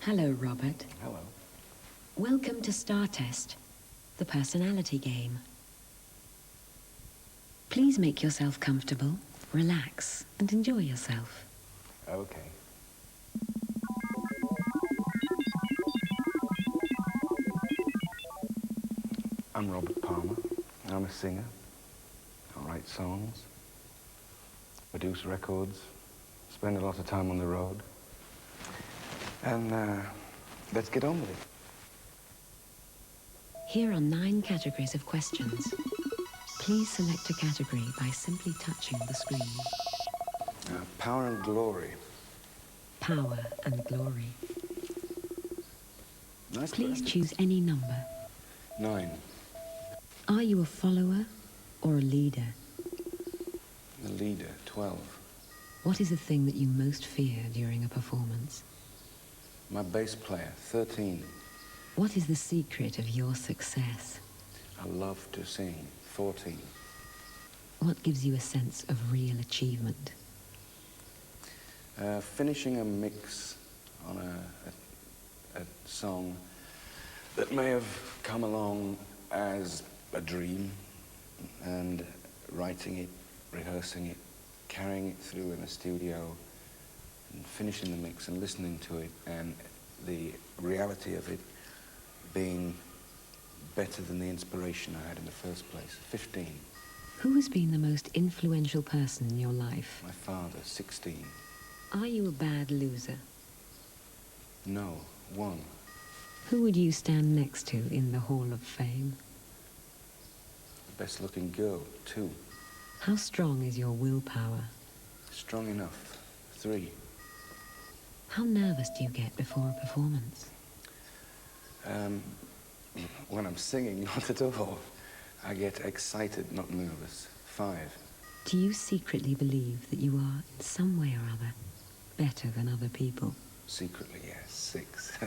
Hello, Robert. Hello. Welcome to Star Test, the personality game. Please make yourself comfortable, relax, and enjoy yourself. Okay. I'm Robert Palmer. I'm a singer. I write songs, produce records, spend a lot of time on the road. And let's get on with it. Here are 9 categories of questions. Please select a category by simply touching the screen. Power and glory. Power and glory. Nice. Please question. choose any number. 9. Are you a follower or a leader? The leader. 12. What is the thing that you most fear during a performance? My bass player. 13. What is the secret of your success? I love to sing. 14. What gives you a sense of real achievement? Finishing a mix on a song that may have come along as a dream, and writing it, rehearsing it, carrying it through in the studio, and finishing the mix and listening to it, and the reality of it being better than the inspiration I had in the first place. 15. Who has been the most influential person in your life? My father. 16. Are you a bad loser? No. 1. Who would you stand next to in the Hall of Fame? The best looking girl. 2. How strong is your willpower? Strong enough. 3. How nervous do you get before a performance? When I'm singing, not at all. I get excited, not nervous. 5. Do you secretly believe that you are, in some way or other, better than other people? Secretly, yes. 6.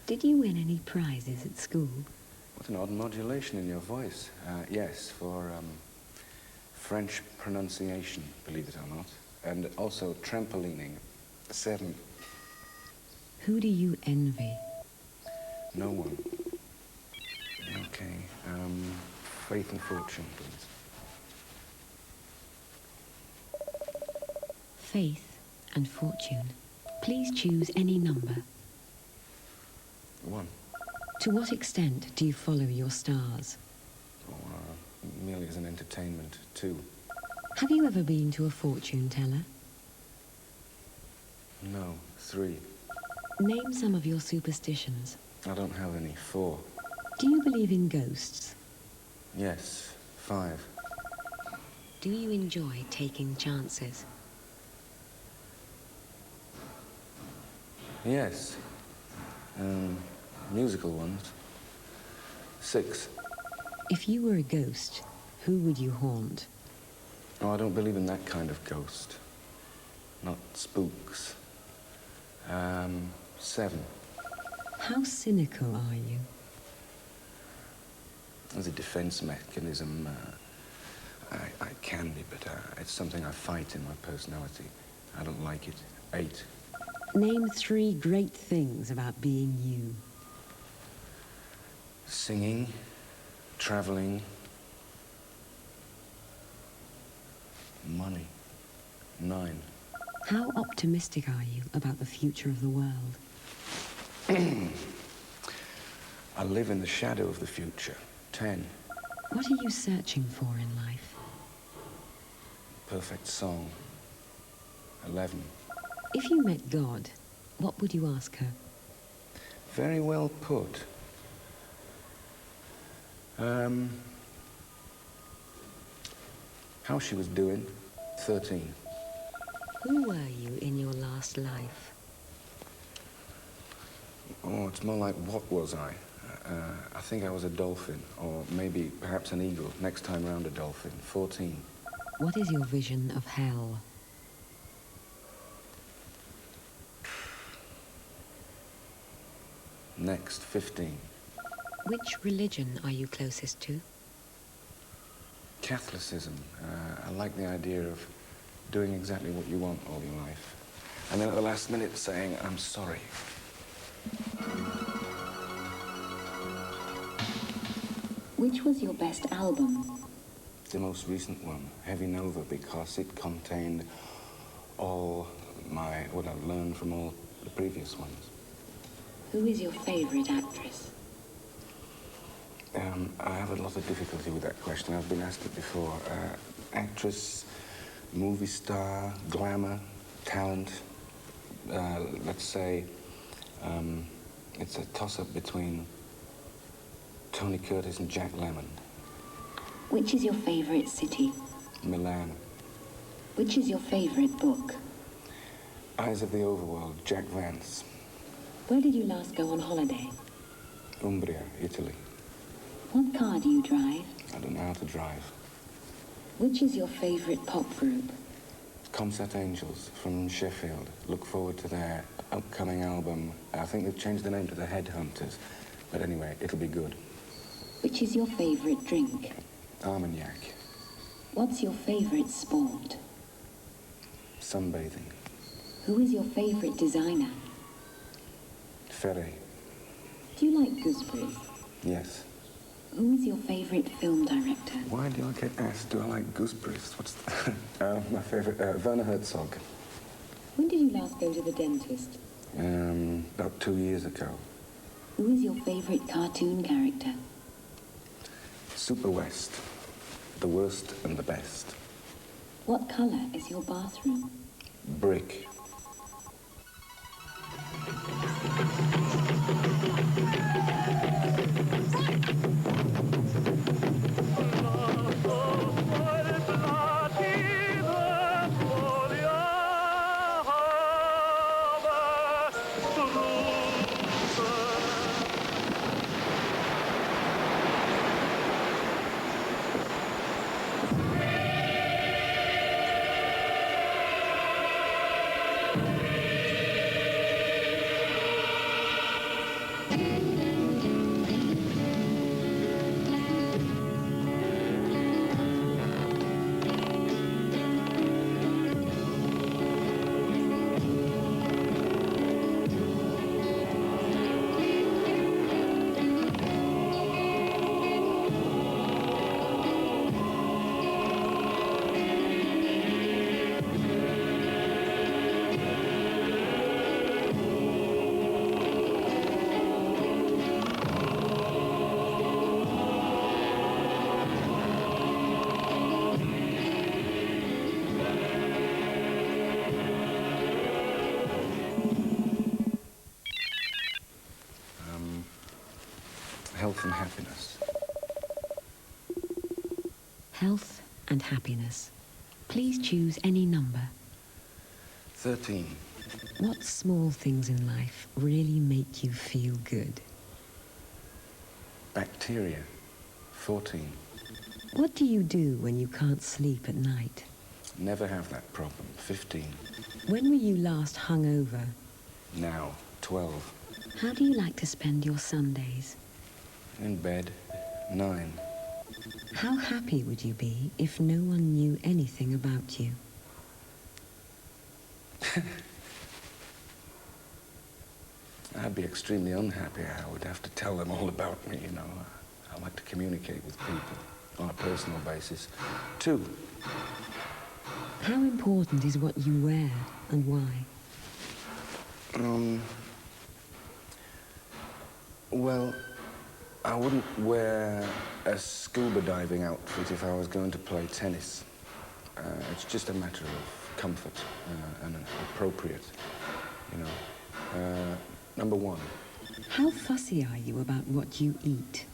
Did you win any prizes at school? What an odd modulation in your voice. Yes, for French pronunciation, believe it or not. And also trampolining. 7. Who do you envy? No one. Okay. Faith and fortune, please. Faith and fortune. Please choose any number. 1. To what extent do you follow your stars? Or merely as an entertainment. 2. Have you ever been to a fortune teller? No. 3. Name some of your superstitions. I don't have any. 4. Do you believe in ghosts? Yes. 5. Do you enjoy taking chances? Yes. Musical ones. 6. If you were a ghost, who would you haunt? Oh, I don't believe in that kind of ghost. Not spooks. 7. How cynical are you? As a defense mechanism, I can be, but it's something I fight in my personality. I don't like it. 8. Name 3 great things about being you. Singing, traveling, money. 9. How optimistic are you about the future of the world? I live in the shadow of the future. 10. What are you searching for in life? Perfect song. 11. If you met God, what would you ask her? Very well put. How she was doing. 13. Who were you in your last life? Oh, it's more like, what was I? I think I was a dolphin, or maybe perhaps an eagle. Next time round, a dolphin. 14. What is your vision of hell? Next, 15. Which religion are you closest to? Catholicism. I like the idea of doing exactly what you want all your life. And then at the last minute saying, I'm sorry. Which was your best album? The most recent one, Heavy Nova, because it contained all what I've learned from all the previous ones. Who is your favorite actress? I have a lot of difficulty with that question. I've been asked it before. Actress, movie star, glamour, talent. Let's say it's a toss-up between Tony Curtis and Jack Lemmon. Which is your favorite city? Milan. Which is your favorite book? Eyes of the Overworld, Jack Vance. Where did you last go on holiday? Umbria, Italy. What car do you drive? I don't know how to drive. Which is your favorite pop group? Concert Angels from Sheffield. Look forward to their upcoming album. I think they've changed the name to the Headhunters. But anyway, it'll be good. Which is your favorite drink? Armagnac. What's your favorite sport? Sunbathing. Who is your favorite designer? Ferry. Do you like gooseberries? Yes. Who is your favorite film director? Why do I get asked, do I like gooseberries? What's that? My favorite, Werner Herzog. When did you last go to the dentist? About 2 years ago. Who is your favorite cartoon character? Super West. The worst and the best. What color is your bathroom? Brick. Health and happiness. Health and happiness. Please choose any number. 13. What small things in life really make you feel good? Bacteria. 14. What do you do when you can't sleep at night? Never have that problem. 15. When were you last hungover? Now. 12. How do you like to spend your Sundays? In bed. 9. How happy would you be if no one knew anything about you? I'd be extremely unhappy. I would have to tell them all about me, you know. I like to communicate with people on a personal basis. 2. How important is what you wear and why? Well, I wouldn't wear a scuba diving outfit if I was going to play tennis. It's just a matter of comfort and appropriate, you know. Number 1. How fussy are you about what you eat?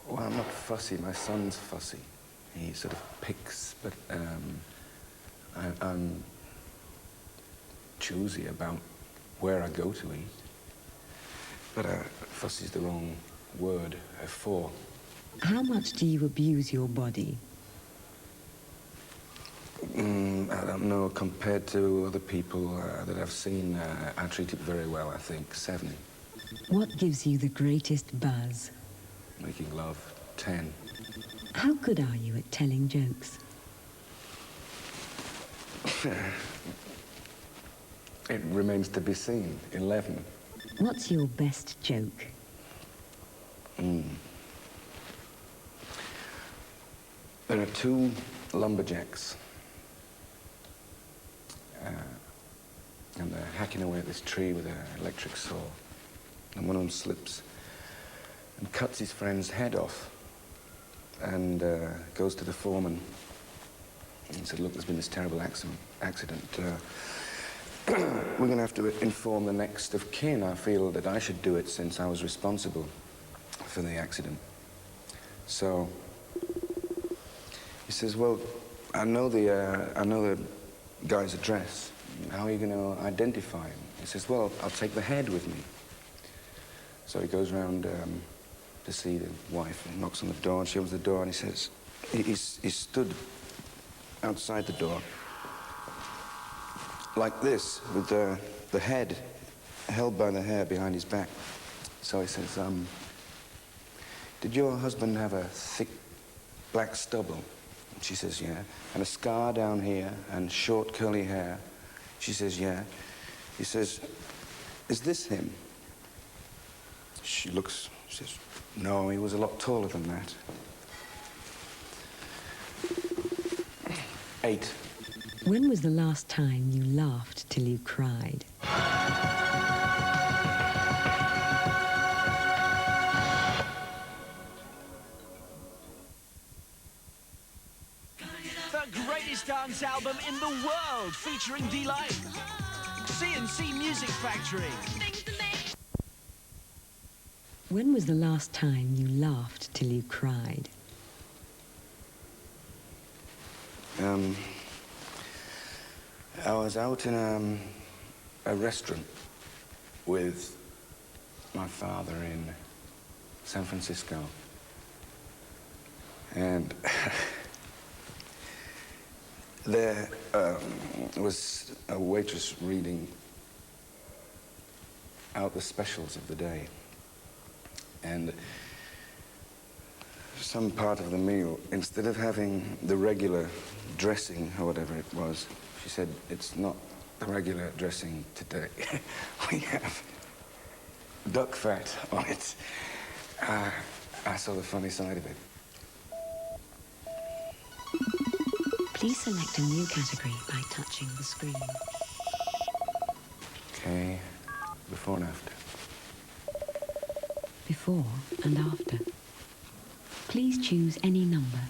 Well, I'm not fussy. My son's fussy. He sort of picks, but I'm choosy about where I go to eat. But fussy is the wrong word. 4. How much do you abuse your body? I don't know. Compared to other people that I've seen, I treat it very well, I think. 7. What gives you the greatest buzz? Making love. 10. How good are you at telling jokes? It remains to be seen. 11. What's your best joke? Mm. There are two lumberjacks. And they're hacking away at this tree with an electric saw. And one of them slips and cuts his friend's head off and goes to the foreman and said, look, there's been this terrible accident. We're going to have to inform the next of kin. I feel that I should do it since I was responsible for the accident. So he says, well, I know the guy's address. How are you going to identify him? He says, well, I'll take the head with me. So he goes round to see the wife and knocks on the door, and she opens the door, and he says, he stood outside the door like this, with the head held by the hair behind his back. So he says, did your husband have a thick black stubble? She says, yeah. And a scar down here and short curly hair? She says, yeah. He says, is this him? She looks, she says, no, he was a lot taller than that. 8. When was the last time you laughed till you cried? The greatest dance album in the world, featuring Delight. C&C Music Factory. When was the last time you laughed till you cried? I was out in a restaurant with my father in San Francisco. And there was a waitress reading out the specials of the day. And some part of the meal, instead of having the regular dressing or whatever it was, she said, it's not the regular dressing today. We have duck fat on it. I saw the funny side of it. Please select a new category by touching the screen. Okay, before and after. Before and after. Please choose any number.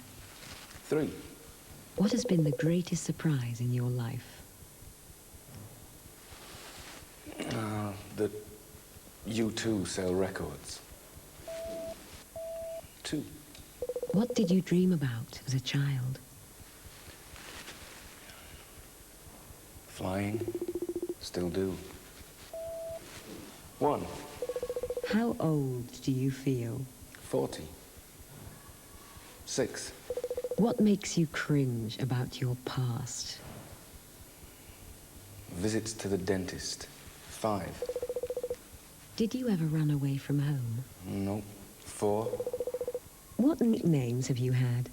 3. What has been the greatest surprise in your life? That U2 sell records. 2. What did you dream about as a child? Flying, still do. 1. How old do you feel? 40. 6. What makes you cringe about your past? Visits to the dentist. 5. Did you ever run away from home? Nope. 4. What nicknames have you had?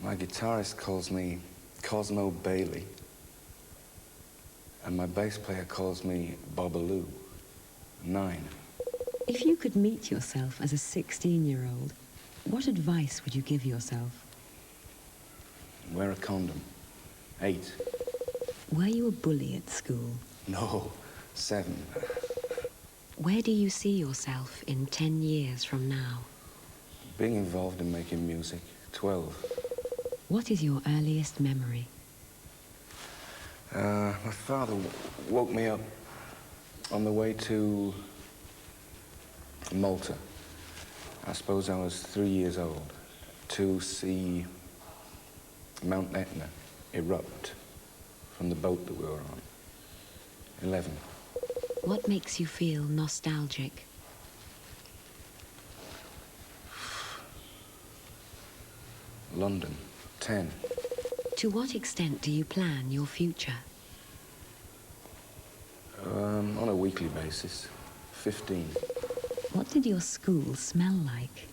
My guitarist calls me Cosmo Bailey. And my bass player calls me Bobaloo. 9. If you could meet yourself as a 16-year-old, what advice would you give yourself? Wear a condom. 8. Were you a bully at school? No. 7. Where do you see yourself in 10 years from now? Being involved in making music. 12. What is your earliest memory? My father woke me up on the way to Malta. I suppose I was 3 years old, to see Mount Etna erupt from the boat that we were on. 11. What makes you feel nostalgic? London. 10. To what extent do you plan your future? On a weekly basis. 15. What did your school smell like?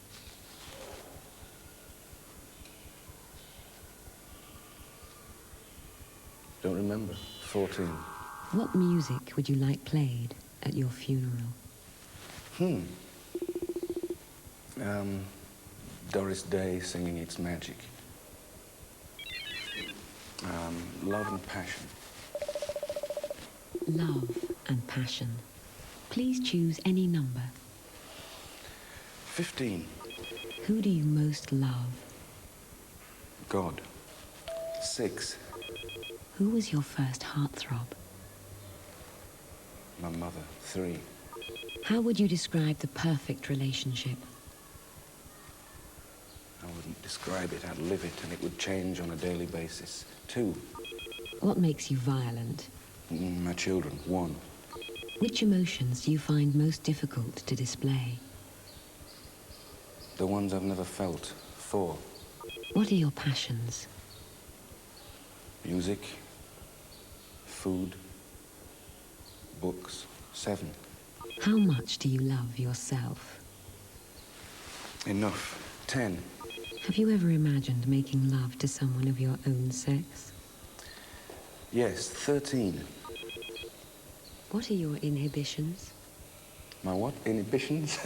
Don't remember. 14. What music would you like played at your funeral? Doris Day singing It's Magic. Love and passion. Love and passion. Please choose any number. 15. Who do you most love? God. 6. Who was your first heartthrob? My mother. 3. How would you describe the perfect relationship? I wouldn't describe it, I'd live it, and it would change on a daily basis. 2. What makes you violent? My children. 1. Which emotions do you find most difficult to display? The ones I've never felt. 4. What are your passions? Music, food, books. 7. How much do you love yourself? Enough. 10. Have you ever imagined making love to someone of your own sex? Yes. 13. What are your inhibitions? My what? Inhibitions?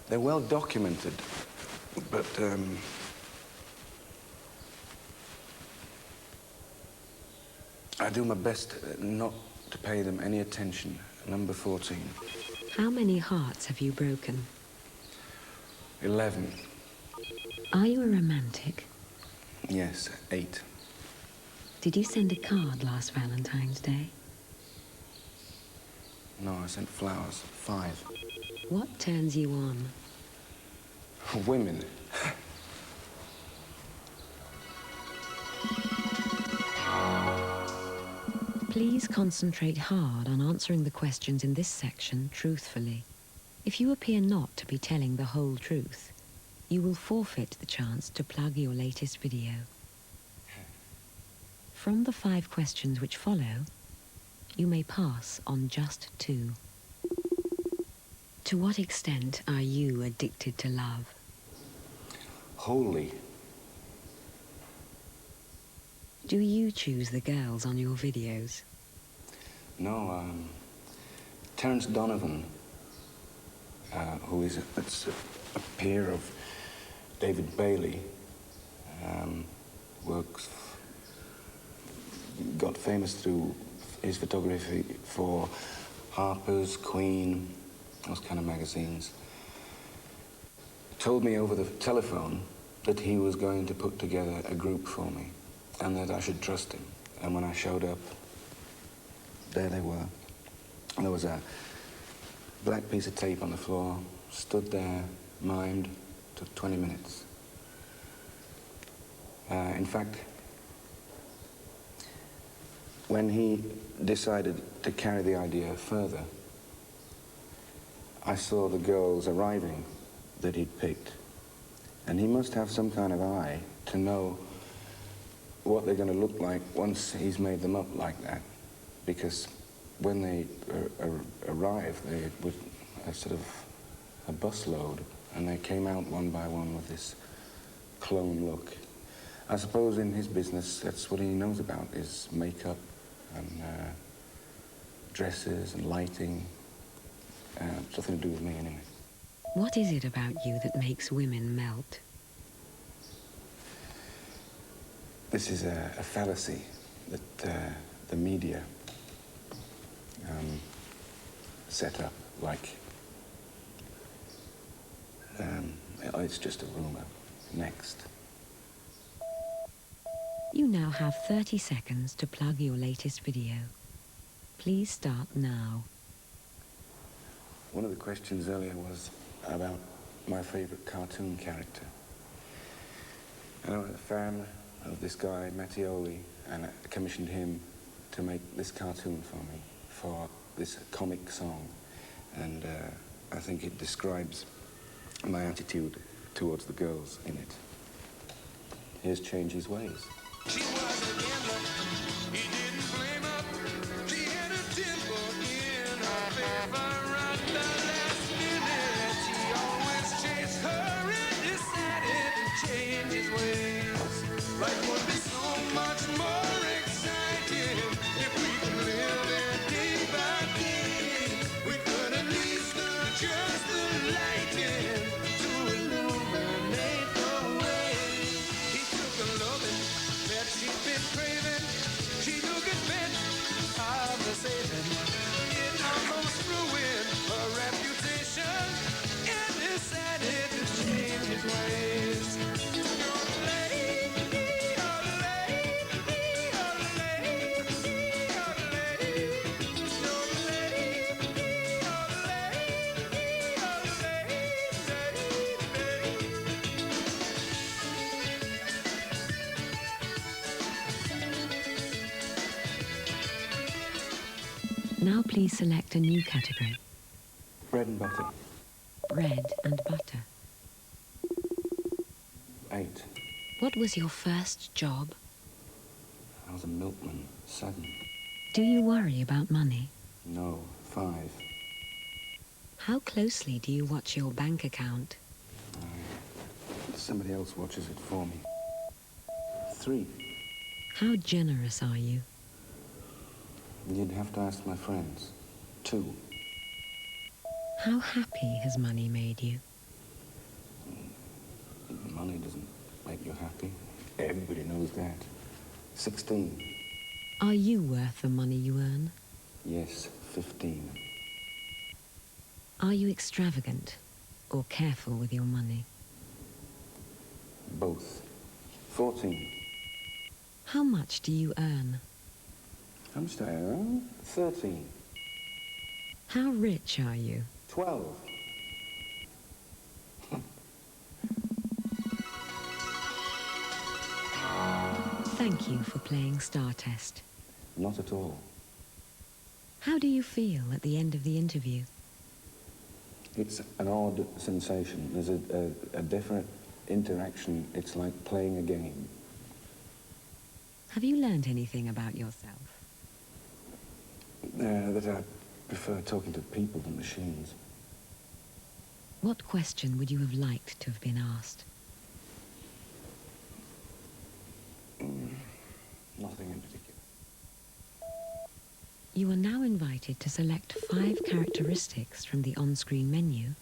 They're well documented, but I do my best not to pay them any attention. Number 14. How many hearts have you broken? 11. Are you a romantic? Yes. 8. Did you send a card last Valentine's Day? No, I sent flowers. 5. What turns you on? Women. Please concentrate hard on answering the questions in this section truthfully. If you appear not to be telling the whole truth, you will forfeit the chance to plug your latest video. From the 5 questions which follow, you may pass on just 2. To what extent are you addicted to love? Wholly. Do you choose the girls on your videos? No, Terence Donovan, who is a peer of David Bailey, got famous through his photography for Harper's, Queen, those kind of magazines. Told me over the telephone that he was going to put together a group for me and that I should trust him. And when I showed up, there they were. There was a black piece of tape on the floor, stood there, mimed, took 20 minutes. In fact, when he decided to carry the idea further, I saw the girls arriving that he'd picked. And he must have some kind of eye to know what they're going to look like once he's made them up like that. Because when they arrived, they were a sort of a busload, and they came out one by one with this clone look. I suppose in his business, that's what he knows about, is makeup and dresses and lighting. It's nothing to do with me, anyway. What is it about you that makes women melt? This is a fallacy that the media set up, like, it's just a rumor. Next. You now have 30 seconds to plug your latest video. Please start now. One of the questions earlier was about my favorite cartoon character. And I'm a fan of this guy, Mattioli, and I commissioned him to make this cartoon for me, for this comic song. And I think it describes my attitude towards the girls in it. Here's Change His Ways. She was a gambler, he didn't blame her. She had a temper in her favor. At the last minute, he always chased her and decided to change his ways. Life would be so much more exciting if we could live it day by Now please select a new category. Bread and butter. Bread and butter. 8. What was your first job? I was a milkman. 7. Do you worry about money? No. 5. How closely do you watch your bank account? Somebody else watches it for me. 3. How generous are you? You'd have to ask my friends. 2. How happy has money made you? Money doesn't make you happy. Everybody knows that. 16. Are you worth the money you earn? Yes. 15. Are you extravagant or careful with your money? Both. 14. How much do you earn? How much do I earn? 13. How rich are you? 12. Thank you for playing Star Test. Not at all. How do you feel at the end of the interview? It's an odd sensation. There's a different interaction. It's like playing a game. Have you learned anything about yourself? That I prefer talking to people than machines. What question would you have liked to have been asked? Nothing in particular. You are now invited to select 5 characteristics from the on-screen menu,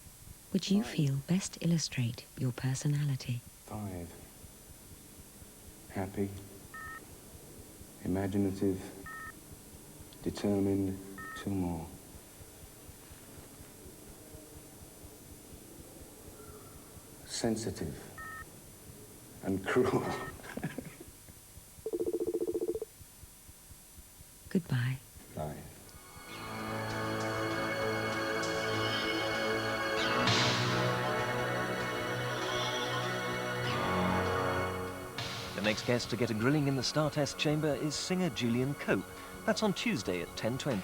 which you feel best illustrate your personality. 5. Happy. Imaginative. Determined. 2 more. Sensitive. And cruel. Goodbye. Bye. The next guest to get a grilling in the Star Test chamber is singer Julian Cope. That's on Tuesday at 10:20.